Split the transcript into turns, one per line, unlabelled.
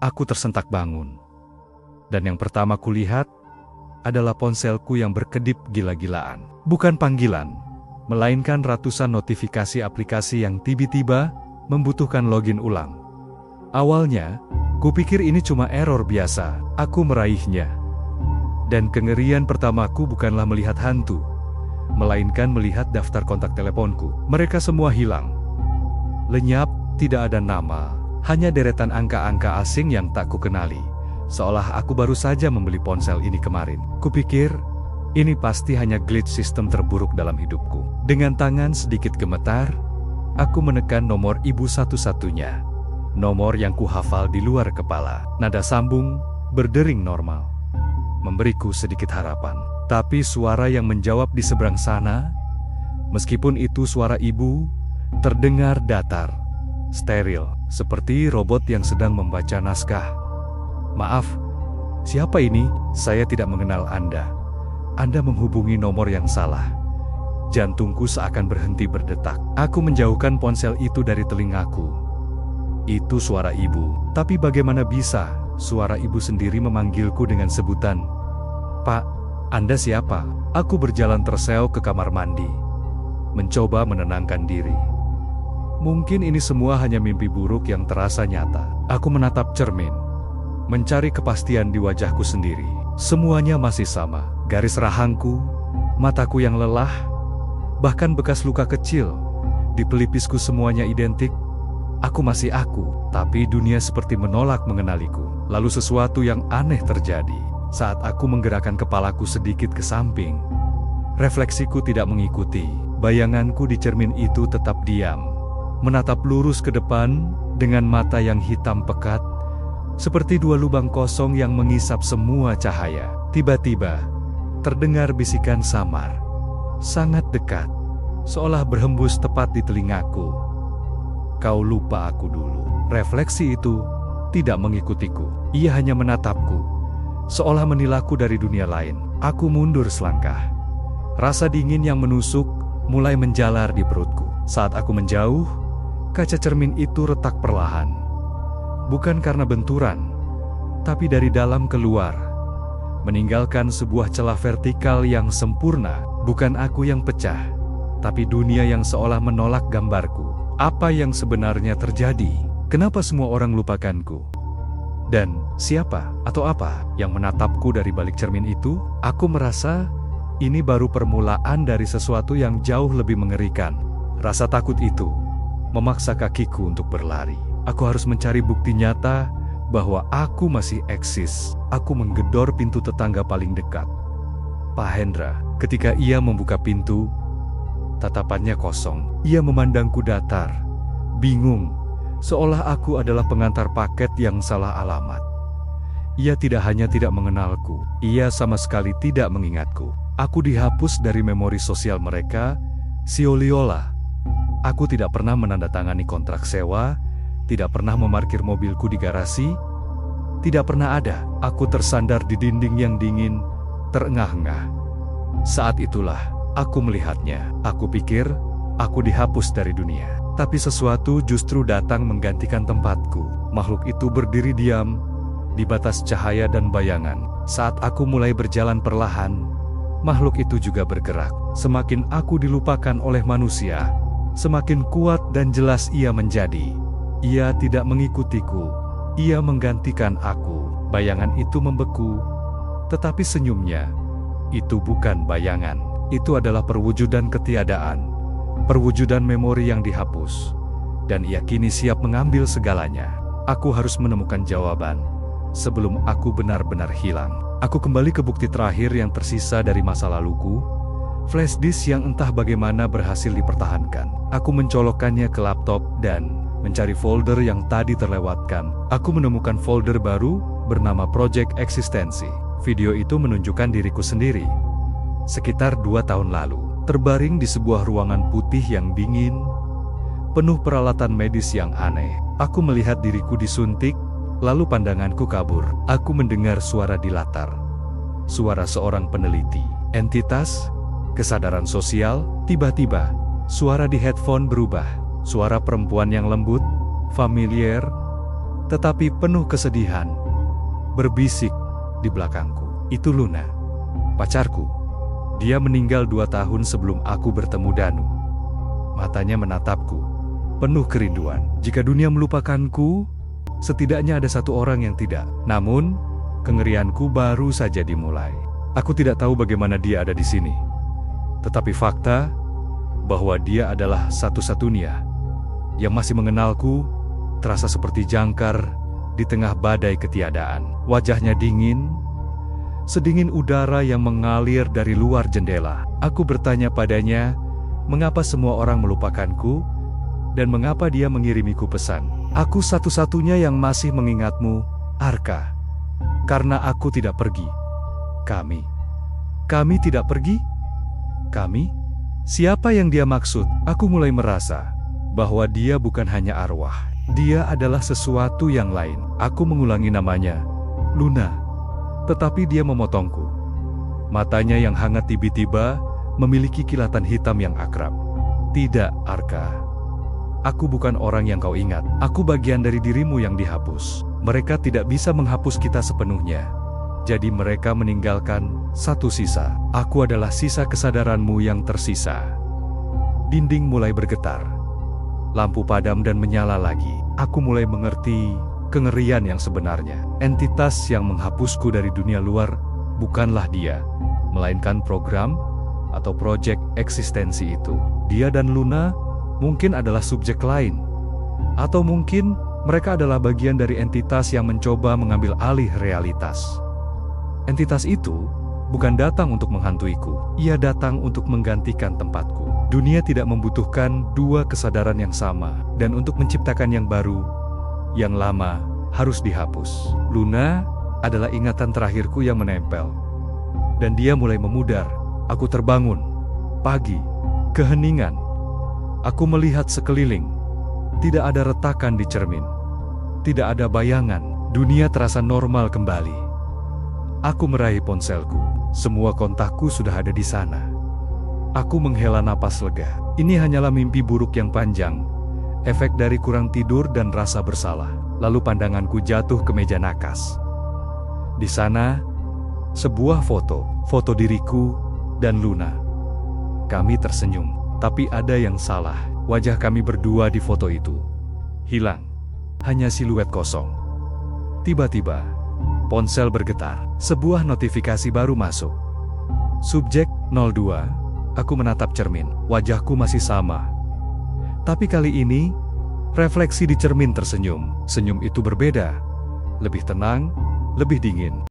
Aku tersentak bangun. Dan yang pertama kulihat adalah ponselku yang berkedip gila-gilaan. Bukan panggilan, melainkan ratusan notifikasi aplikasi yang tiba-tiba membutuhkan login ulang. Awalnya, kupikir ini cuma error biasa. Aku meraihnya. Dan kengerian pertamaku bukanlah melihat hantu, melainkan melihat daftar kontak teleponku. Mereka semua hilang. Lenyap, tidak ada nama, hanya deretan angka-angka asing yang tak kukenali. Seolah aku baru saja membeli ponsel ini kemarin. Kupikir, ini pasti hanya glitch sistem terburuk dalam hidupku. Dengan tangan sedikit gemetar, aku menekan nomor ibu satu-satunya. Nomor yang kuhafal di luar kepala. Nada sambung, berdering normal. Memberiku sedikit harapan. Tapi suara yang menjawab di seberang sana, meskipun itu suara ibu, terdengar datar, steril, seperti robot yang sedang membaca naskah. Maaf, siapa ini? Saya tidak mengenal Anda. Anda menghubungi nomor yang salah. Jantungku seakan berhenti berdetak. Aku menjauhkan ponsel itu dari telingaku. Itu suara ibu. Tapi bagaimana bisa suara ibu sendiri memanggilku dengan sebutan, "Pak, Anda siapa?" Aku berjalan terseok ke kamar mandi, mencoba menenangkan diri. Mungkin ini semua hanya mimpi buruk yang terasa nyata. Aku menatap cermin, mencari kepastian di wajahku sendiri. Semuanya masih sama. Garis rahangku, mataku yang lelah, bahkan bekas luka kecil di pelipisku semuanya identik. Aku masih aku, tapi dunia seperti menolak mengenaliku. Lalu sesuatu yang aneh terjadi. Saat aku menggerakkan kepalaku sedikit ke samping, refleksiku tidak mengikuti. Bayanganku di cermin itu tetap diam, menatap lurus ke depan dengan mata yang hitam pekat, seperti dua lubang kosong yang mengisap semua cahaya. Tiba-tiba, terdengar bisikan samar, sangat dekat, seolah berhembus tepat di telingaku. "Kau lupa aku dulu." Refleksi itu tidak mengikutiku. Ia hanya menatapku, seolah menilaiku dari dunia lain. Aku mundur selangkah. Rasa dingin yang menusuk mulai menjalar di perutku. Saat aku menjauh, kaca cermin itu retak perlahan. Bukan karena benturan, tapi dari dalam keluar, meninggalkan sebuah celah vertikal yang sempurna. Bukan aku yang pecah, tapi dunia yang seolah menolak gambarku. Apa yang sebenarnya terjadi? Kenapa semua orang lupakanku? Dan siapa atau apa yang menatapku dari balik cermin itu? Aku merasa ini baru permulaan dari sesuatu yang jauh lebih mengerikan. Rasa takut itu memaksa kakiku untuk berlari. Aku harus mencari bukti nyata bahwa aku masih eksis. Aku menggedor pintu tetangga paling dekat, Pak Hendra. Ketika ia membuka pintu, tatapannya kosong. Ia memandangku datar, bingung, seolah aku adalah pengantar paket yang salah alamat. Ia tidak hanya tidak mengenalku, ia sama sekali tidak mengingatku. Aku dihapus dari memori sosial mereka, seolah-olah aku tidak pernah menandatangani kontrak sewa, tidak pernah memarkir mobilku di garasi, tidak pernah ada. Aku tersandar di dinding yang dingin, terengah-engah. Saat itulah aku melihatnya. Aku pikir aku dihapus dari dunia. Tapi sesuatu justru datang menggantikan tempatku. Makhluk itu berdiri diam di batas cahaya dan bayangan. Saat aku mulai berjalan perlahan, makhluk itu juga bergerak. Semakin aku dilupakan oleh manusia, semakin kuat dan jelas ia menjadi. Ia tidak mengikutiku, ia menggantikan aku. Bayangan itu membeku, tetapi senyumnya, itu bukan bayangan. Itu adalah perwujudan ketiadaan, perwujudan memori yang dihapus. Dan ia kini siap mengambil segalanya. Aku harus menemukan jawaban, sebelum aku benar-benar hilang. Aku kembali ke bukti terakhir yang tersisa dari masa laluku, flash disk yang entah bagaimana berhasil dipertahankan. Aku mencolokkannya ke laptop dan mencari folder yang tadi terlewatkan. Aku menemukan folder baru bernama Project Eksistensi. Video itu menunjukkan diriku sendiri, sekitar 2 tahun lalu, terbaring di sebuah ruangan putih yang dingin, penuh peralatan medis yang aneh. Aku melihat diriku disuntik, lalu pandanganku kabur. Aku mendengar suara di latar, suara seorang peneliti, entitas, kesadaran sosial. Tiba-tiba, suara di headphone berubah. Suara perempuan yang lembut, familiar, tetapi penuh kesedihan, berbisik di belakangku. Itu Luna, pacarku. Dia meninggal 2 tahun sebelum aku bertemu Danu. Matanya menatapku, penuh kerinduan. Jika dunia melupakanku, setidaknya ada satu orang yang tidak. Namun, kengerianku baru saja dimulai. Aku tidak tahu bagaimana dia ada di sini. Tetapi fakta bahwa dia adalah satu-satunya yang masih mengenalku terasa seperti jangkar di tengah badai ketiadaan. Wajahnya dingin, sedingin udara yang mengalir dari luar jendela. Aku bertanya padanya, mengapa semua orang melupakanku dan mengapa dia mengirimiku pesan. Aku satu-satunya yang masih mengingatmu, Arka. Karena aku tidak pergi. Kami tidak pergi? Kami? Siapa yang dia maksud? Aku mulai merasa bahwa dia bukan hanya arwah. Dia adalah sesuatu yang lain. Aku mengulangi namanya, Luna. Tetapi dia memotongku. Matanya yang hangat tiba-tiba memiliki kilatan hitam yang akrab. Tidak, Arka. Aku bukan orang yang kau ingat. Aku bagian dari dirimu yang dihapus. Mereka tidak bisa menghapus kita sepenuhnya. Jadi mereka meninggalkan satu sisa. Aku adalah sisa kesadaranmu yang tersisa. Dinding mulai bergetar. Lampu padam dan menyala lagi. Aku mulai mengerti kengerian yang sebenarnya. Entitas yang menghapusku dari dunia luar bukanlah dia, melainkan program atau proyek eksistensi itu. Dia dan Luna mungkin adalah subjek lain. Atau mungkin mereka adalah bagian dari entitas yang mencoba mengambil alih realitas. Entitas itu bukan datang untuk menghantuiku. Ia datang untuk menggantikan tempatku. Dunia tidak membutuhkan dua kesadaran yang sama. Dan untuk menciptakan yang baru, yang lama harus dihapus. Luna adalah ingatan terakhirku yang menempel. Dan dia mulai memudar. Aku terbangun. Pagi. Keheningan. Aku melihat sekeliling. Tidak ada retakan di cermin. Tidak ada bayangan. Dunia terasa normal kembali. Aku meraih ponselku. Semua kontakku sudah ada di sana. Aku menghela napas lega. Ini hanyalah mimpi buruk yang panjang. Efek dari kurang tidur dan rasa bersalah. Lalu pandanganku jatuh ke meja nakas. Di sana, sebuah foto diriku dan Luna. Kami tersenyum, tapi ada yang salah. Wajah kami berdua di foto itu hilang. Hanya siluet kosong. Tiba-tiba, ponsel bergetar. Sebuah notifikasi baru masuk. Subjek 02. Aku menatap cermin. Wajahku masih sama. Tapi kali ini, refleksi di cermin tersenyum. Senyum itu berbeda. Lebih tenang, lebih dingin.